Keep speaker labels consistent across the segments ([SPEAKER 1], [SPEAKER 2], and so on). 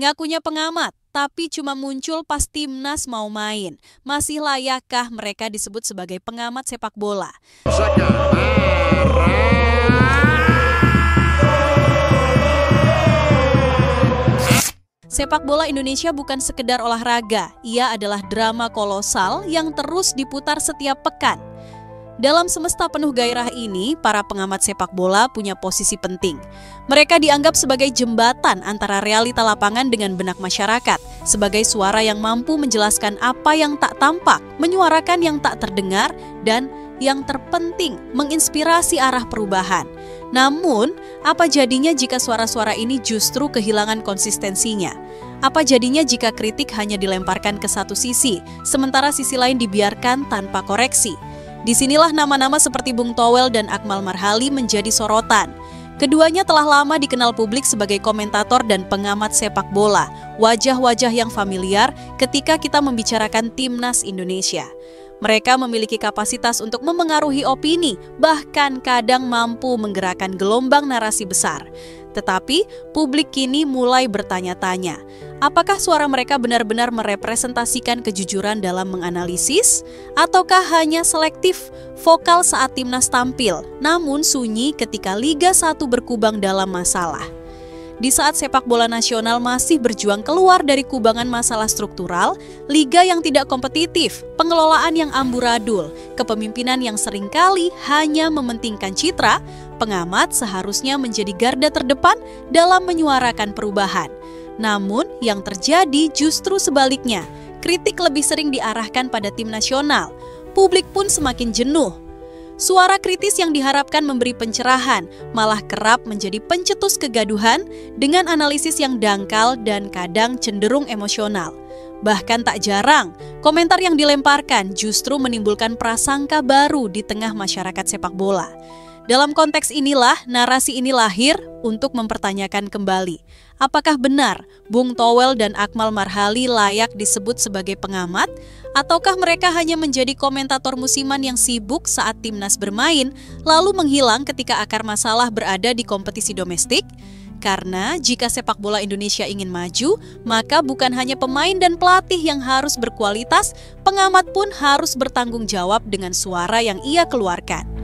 [SPEAKER 1] Ngakunya pengamat, tapi cuma muncul pas timnas mau main. Masih layakkah mereka disebut sebagai pengamat sepak bola? Sepak bola Indonesia bukan sekedar olahraga, ia adalah drama kolosal yang terus diputar setiap pekan. Dalam semesta penuh gairah ini, para pengamat sepak bola punya posisi penting. Mereka dianggap sebagai jembatan antara realita lapangan dengan benak masyarakat, sebagai suara yang mampu menjelaskan apa yang tak tampak, menyuarakan yang tak terdengar, dan yang terpenting, menginspirasi arah perubahan. Namun, apa jadinya jika suara-suara ini justru kehilangan konsistensinya? Apa jadinya jika kritik hanya dilemparkan ke satu sisi, sementara sisi lain dibiarkan tanpa koreksi? Disinilah nama-nama seperti Bung Toel dan Akmal Marhali menjadi sorotan. Keduanya telah lama dikenal publik sebagai komentator dan pengamat sepak bola, wajah-wajah yang familiar ketika kita membicarakan timnas Indonesia. Mereka memiliki kapasitas untuk memengaruhi opini, bahkan kadang mampu menggerakkan gelombang narasi besar. Tetapi, publik kini mulai bertanya-tanya, apakah suara mereka benar-benar merepresentasikan kejujuran dalam menganalisis? Ataukah hanya selektif, vokal saat timnas tampil, namun sunyi ketika Liga 1 berkubang dalam masalah? Di saat sepak bola nasional masih berjuang keluar dari kubangan masalah struktural, liga yang tidak kompetitif, pengelolaan yang amburadul, kepemimpinan yang seringkali hanya mementingkan citra, pengamat seharusnya menjadi garda terdepan dalam menyuarakan perubahan. Namun, yang terjadi justru sebaliknya, kritik lebih sering diarahkan pada tim nasional. Publik pun semakin jenuh. Suara kritis yang diharapkan memberi pencerahan malah kerap menjadi pencetus kegaduhan dengan analisis yang dangkal dan kadang cenderung emosional. Bahkan tak jarang, komentar yang dilemparkan justru menimbulkan prasangka baru di tengah masyarakat sepak bola. Dalam konteks inilah, narasi ini lahir untuk mempertanyakan kembali, apakah benar Bung Toel dan Akmal Marhali layak disebut sebagai pengamat? Ataukah mereka hanya menjadi komentator musiman yang sibuk saat timnas bermain, lalu menghilang ketika akar masalah berada di kompetisi domestik? Karena jika sepak bola Indonesia ingin maju, maka bukan hanya pemain dan pelatih yang harus berkualitas, pengamat pun harus bertanggung jawab dengan suara yang ia keluarkan.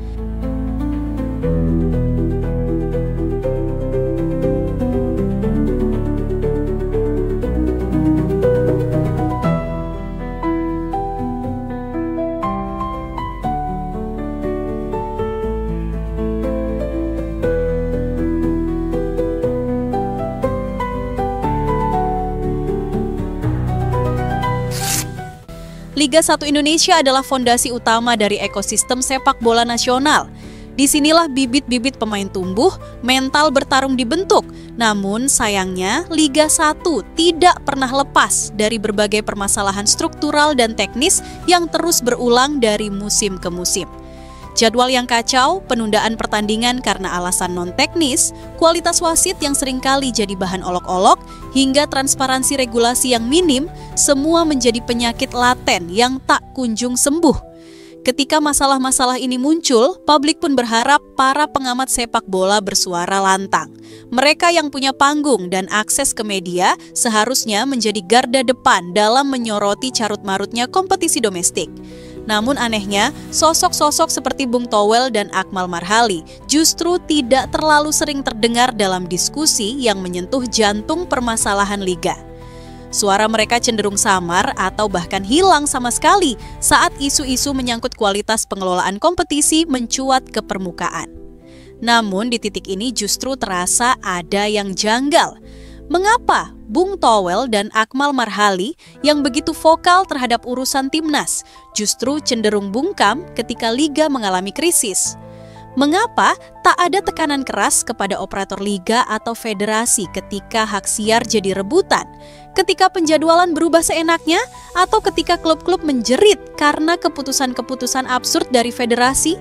[SPEAKER 1] Liga 1 Indonesia adalah fondasi utama dari ekosistem sepak bola nasional. Disinilah bibit-bibit pemain tumbuh, mental bertarung dibentuk. Namun sayangnya Liga 1 tidak pernah lepas dari berbagai permasalahan struktural dan teknis yang terus berulang dari musim ke musim. Jadwal yang kacau, penundaan pertandingan karena alasan non-teknis, kualitas wasit yang seringkali jadi bahan olok-olok, hingga transparansi regulasi yang minim, semua menjadi penyakit laten yang tak kunjung sembuh. Ketika masalah-masalah ini muncul, publik pun berharap para pengamat sepak bola bersuara lantang. Mereka yang punya panggung dan akses ke media seharusnya menjadi garda depan dalam menyoroti carut-marutnya kompetisi domestik. Namun anehnya, sosok-sosok seperti Bung Toel dan Akmal Marhali justru tidak terlalu sering terdengar dalam diskusi yang menyentuh jantung permasalahan liga. Suara mereka cenderung samar atau bahkan hilang sama sekali saat isu-isu menyangkut kualitas pengelolaan kompetisi mencuat ke permukaan. Namun di titik ini justru terasa ada yang janggal. Mengapa Bung Toel dan Akmal Marhali yang begitu vokal terhadap urusan timnas justru cenderung bungkam ketika liga mengalami krisis? Mengapa tak ada tekanan keras kepada operator liga atau federasi ketika hak siar jadi rebutan, ketika penjadwalan berubah seenaknya, atau ketika klub-klub menjerit karena keputusan-keputusan absurd dari federasi?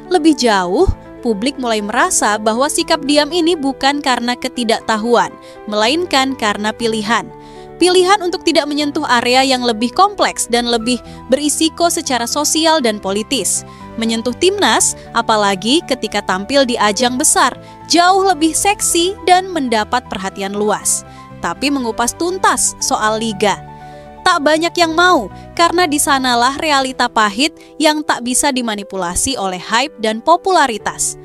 [SPEAKER 1] Lebih jauh, publik mulai merasa bahwa sikap diam ini bukan karena ketidaktahuan, melainkan karena pilihan. Pilihan untuk tidak menyentuh area yang lebih kompleks dan lebih berisiko secara sosial dan politis. Menyentuh timnas, apalagi ketika tampil di ajang besar, jauh lebih seksi dan mendapat perhatian luas. tapi mengupas tuntas soal liga. Tak banyak yang mau, karena di sanalah realita pahit yang tak bisa dimanipulasi oleh hype dan popularitas.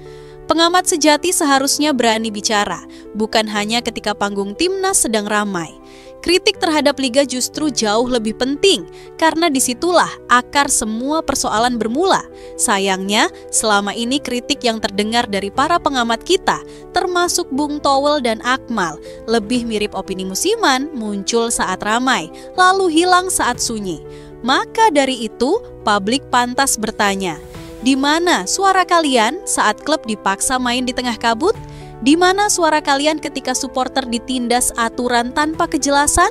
[SPEAKER 1] Pengamat sejati seharusnya berani bicara, bukan hanya ketika panggung timnas sedang ramai. Kritik terhadap liga justru jauh lebih penting, karena disitulah akar semua persoalan bermula. Sayangnya, selama ini kritik yang terdengar dari para pengamat kita, termasuk Bung Towel dan Akmal, lebih mirip opini musiman, muncul saat ramai, lalu hilang saat sunyi. Maka dari itu, publik pantas bertanya, di mana suara kalian saat klub dipaksa main di tengah kabut? Di mana suara kalian ketika supporter ditindas aturan tanpa kejelasan?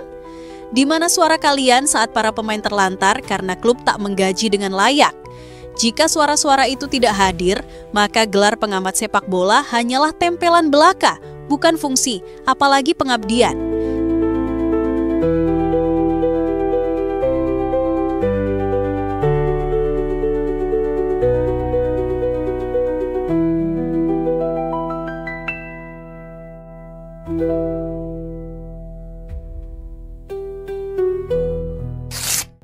[SPEAKER 1] Di mana suara kalian saat para pemain terlantar karena klub tak menggaji dengan layak? Jika suara-suara itu tidak hadir, maka gelar pengamat sepak bola hanyalah tempelan belaka, bukan fungsi, apalagi pengabdian.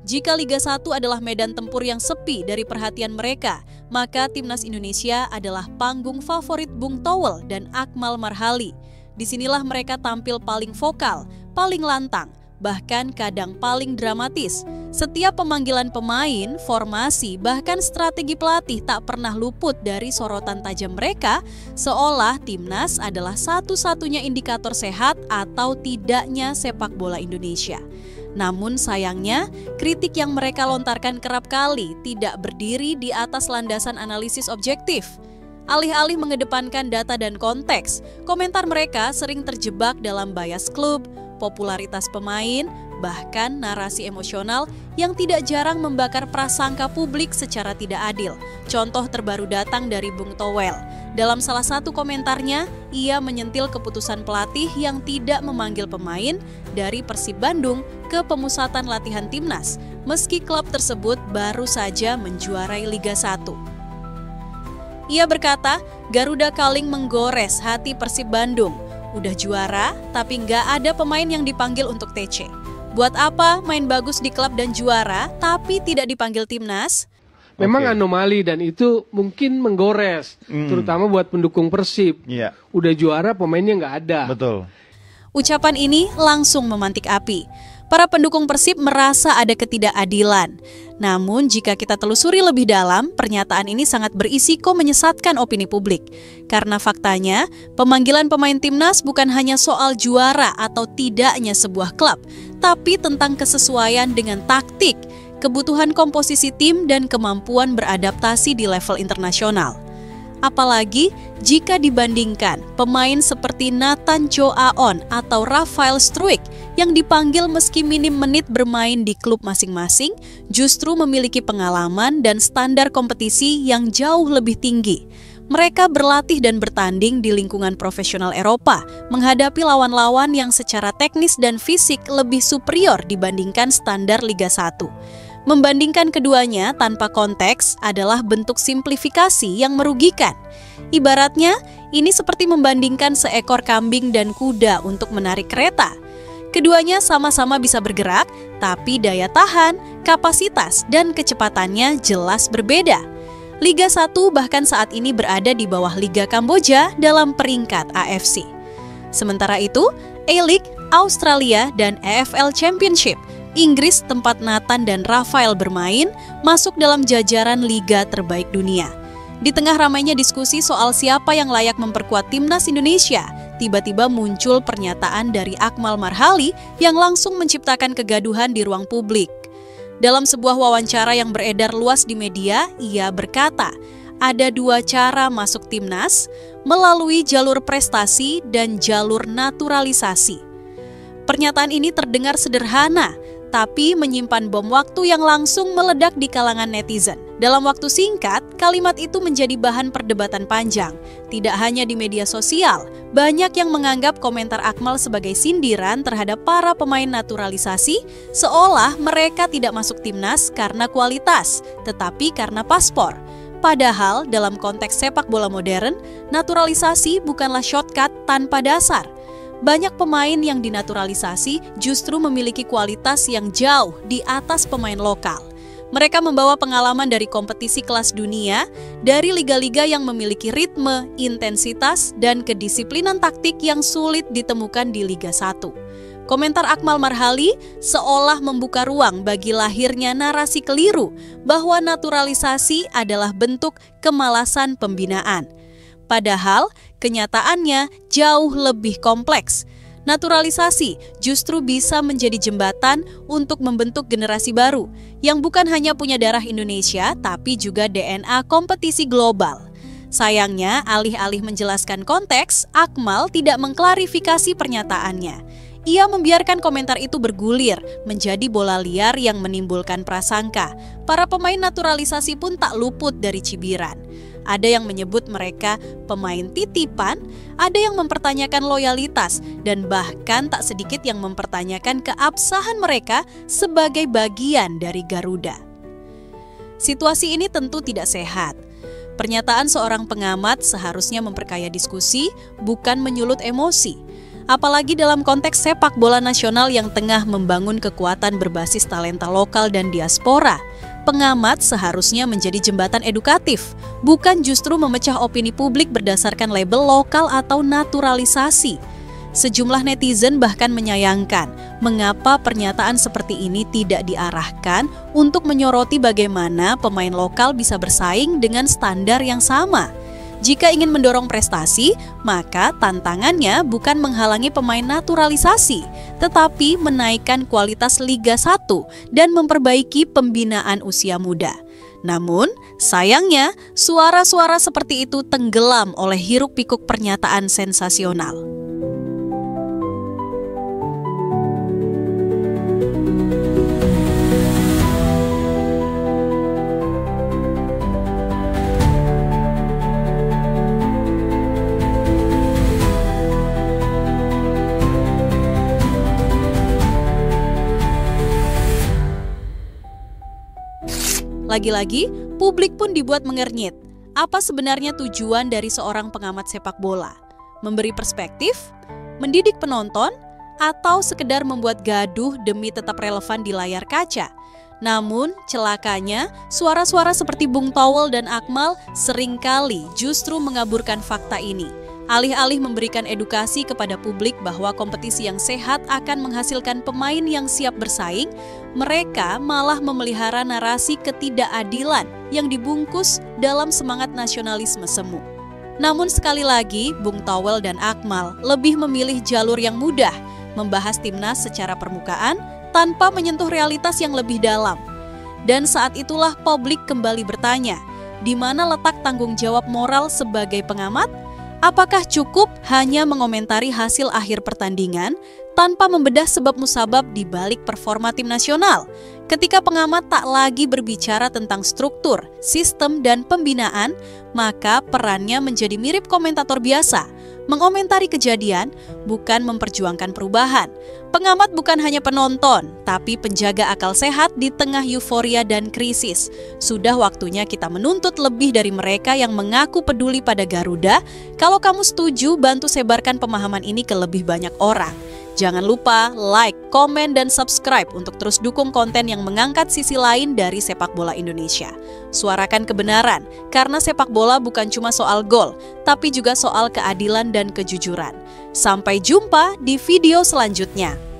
[SPEAKER 1] Jika Liga 1 adalah medan tempur yang sepi dari perhatian mereka, maka Timnas Indonesia adalah panggung favorit Bung Towel dan Akmal Marhali. Disinilah mereka tampil paling vokal, paling lantang, bahkan kadang paling dramatis. Setiap pemanggilan pemain, formasi, bahkan strategi pelatih tak pernah luput dari sorotan tajam mereka, seolah Timnas adalah satu-satunya indikator sehat atau tidaknya sepak bola Indonesia. Namun sayangnya, kritik yang mereka lontarkan kerap kali tidak berdiri di atas landasan analisis objektif. Alih-alih mengedepankan data dan konteks, komentar mereka sering terjebak dalam bias klub, popularitas pemain, bahkan narasi emosional yang tidak jarang membakar prasangka publik secara tidak adil. Contoh terbaru datang dari Bung Towel. Dalam salah satu komentarnya, ia menyentil keputusan pelatih yang tidak memanggil pemain dari Persib Bandung ke pemusatan latihan timnas, meski klub tersebut baru saja menjuarai Liga 1. Ia berkata, Garuda Calling menggores hati Persib Bandung. Udah juara, tapi nggak ada pemain yang dipanggil untuk TC. Buat apa main bagus di klub dan juara, tapi tidak dipanggil timnas?
[SPEAKER 2] Memang anomali dan itu mungkin menggores, terutama buat pendukung Persib. Udah juara pemainnya nggak ada.
[SPEAKER 3] Betul.
[SPEAKER 1] Ucapan ini langsung memantik api. Para pendukung Persib merasa ada ketidakadilan. Namun jika kita telusuri lebih dalam, pernyataan ini sangat berisiko menyesatkan opini publik. Karena faktanya, pemanggilan pemain timnas bukan hanya soal juara atau tidaknya sebuah klub, tapi tentang kesesuaian dengan taktik, kebutuhan komposisi tim dan kemampuan beradaptasi di level internasional. Apalagi jika dibandingkan pemain seperti Nathan Jo Aon atau Rafael Struijk yang dipanggil meski minim menit bermain di klub masing-masing justru memiliki pengalaman dan standar kompetisi yang jauh lebih tinggi. Mereka berlatih dan bertanding di lingkungan profesional Eropa, menghadapi lawan-lawan yang secara teknis dan fisik lebih superior dibandingkan standar Liga 1. Membandingkan keduanya tanpa konteks adalah bentuk simplifikasi yang merugikan. Ibaratnya, ini seperti membandingkan seekor kambing dan kuda untuk menarik kereta. Keduanya sama-sama bisa bergerak, tapi daya tahan, kapasitas, dan kecepatannya jelas berbeda. Liga 1 bahkan saat ini berada di bawah Liga Kamboja dalam peringkat AFC. Sementara itu, A-League, Australia, dan EFL Championship, Inggris tempat Nathan dan Rafael bermain, masuk dalam jajaran liga terbaik dunia. Di tengah ramainya diskusi soal siapa yang layak memperkuat timnas Indonesia, tiba-tiba muncul pernyataan dari Akmal Marhali yang langsung menciptakan kegaduhan di ruang publik. Dalam sebuah wawancara yang beredar luas di media, ia berkata, ada dua cara masuk timnas, melalui jalur prestasi dan jalur naturalisasi. Pernyataan ini terdengar sederhana, tapi menyimpan bom waktu yang langsung meledak di kalangan netizen. Dalam waktu singkat, kalimat itu menjadi bahan perdebatan panjang. Tidak hanya di media sosial, banyak yang menganggap komentar Akmal sebagai sindiran terhadap para pemain naturalisasi, seolah mereka tidak masuk timnas karena kualitas, tetapi karena paspor. Padahal dalam konteks sepak bola modern, naturalisasi bukanlah shortcut tanpa dasar. banyak pemain yang dinaturalisasi justru memiliki kualitas yang jauh di atas pemain lokal. Mereka membawa pengalaman dari kompetisi kelas dunia, dari liga-liga yang memiliki ritme, intensitas, dan kedisiplinan taktik yang sulit ditemukan di Liga 1. Komentar Akmal Marhali seolah membuka ruang bagi lahirnya narasi keliru bahwa naturalisasi adalah bentuk kemalasan pembinaan. Padahal kenyataannya jauh lebih kompleks. Naturalisasi justru bisa menjadi jembatan untuk membentuk generasi baru yang bukan hanya punya darah Indonesia tapi juga DNA kompetisi global. Sayangnya, alih-alih menjelaskan konteks, Akmal tidak mengklarifikasi pernyataannya. Ia membiarkan komentar itu bergulir menjadi bola liar yang menimbulkan prasangka. Para pemain naturalisasi pun tak luput dari cibiran. Ada yang menyebut mereka pemain titipan, ada yang mempertanyakan loyalitas, dan bahkan tak sedikit yang mempertanyakan keabsahan mereka sebagai bagian dari Garuda. Situasi ini tentu tidak sehat. Pernyataan seorang pengamat seharusnya memperkaya diskusi, bukan menyulut emosi. Apalagi dalam konteks sepak bola nasional yang tengah membangun kekuatan berbasis talenta lokal dan diaspora. Pengamat seharusnya menjadi jembatan edukatif, bukan justru memecah opini publik berdasarkan label lokal atau naturalisasi. Sejumlah netizen bahkan menyayangkan mengapa pernyataan seperti ini tidak diarahkan untuk menyoroti bagaimana pemain lokal bisa bersaing dengan standar yang sama. Jika ingin mendorong prestasi, maka tantangannya bukan menghalangi pemain naturalisasi, tetapi menaikkan kualitas Liga 1 dan memperbaiki pembinaan usia muda. Namun, sayangnya, suara-suara seperti itu tenggelam oleh hiruk-pikuk pernyataan sensasional. Lagi-lagi, publik pun dibuat mengernyit. Apa sebenarnya tujuan dari seorang pengamat sepak bola? Memberi perspektif? Mendidik penonton? Atau sekedar membuat gaduh demi tetap relevan di layar kaca? Namun, celakanya, suara-suara seperti Bung Towel dan Akmal seringkali justru mengaburkan fakta ini. Alih-alih memberikan edukasi kepada publik bahwa kompetisi yang sehat akan menghasilkan pemain yang siap bersaing, mereka malah memelihara narasi ketidakadilan yang dibungkus dalam semangat nasionalisme semu. Namun sekali lagi, Bung Towel dan Akmal lebih memilih jalur yang mudah, membahas timnas secara permukaan tanpa menyentuh realitas yang lebih dalam. Dan saat itulah publik kembali bertanya, di mana letak tanggung jawab moral sebagai pengamat? Apakah cukup hanya mengomentari hasil akhir pertandingan tanpa membedah sebab musabab di balik performa tim nasional? Ketika pengamat tak lagi berbicara tentang struktur, sistem, dan pembinaan, maka perannya menjadi mirip komentator biasa, mengomentari kejadian, bukan memperjuangkan perubahan. Pengamat bukan hanya penonton, tapi penjaga akal sehat di tengah euforia dan krisis. Sudah waktunya kita menuntut lebih dari mereka yang mengaku peduli pada Garuda. Kalau kamu setuju, bantu sebarkan pemahaman ini ke lebih banyak orang. Jangan lupa like, komen, dan subscribe untuk terus dukung konten yang mengangkat sisi lain dari sepak bola Indonesia. Suarakan kebenaran, karena sepak bola bukan cuma soal gol, tapi juga soal keadilan dan kejujuran. Sampai jumpa di video selanjutnya.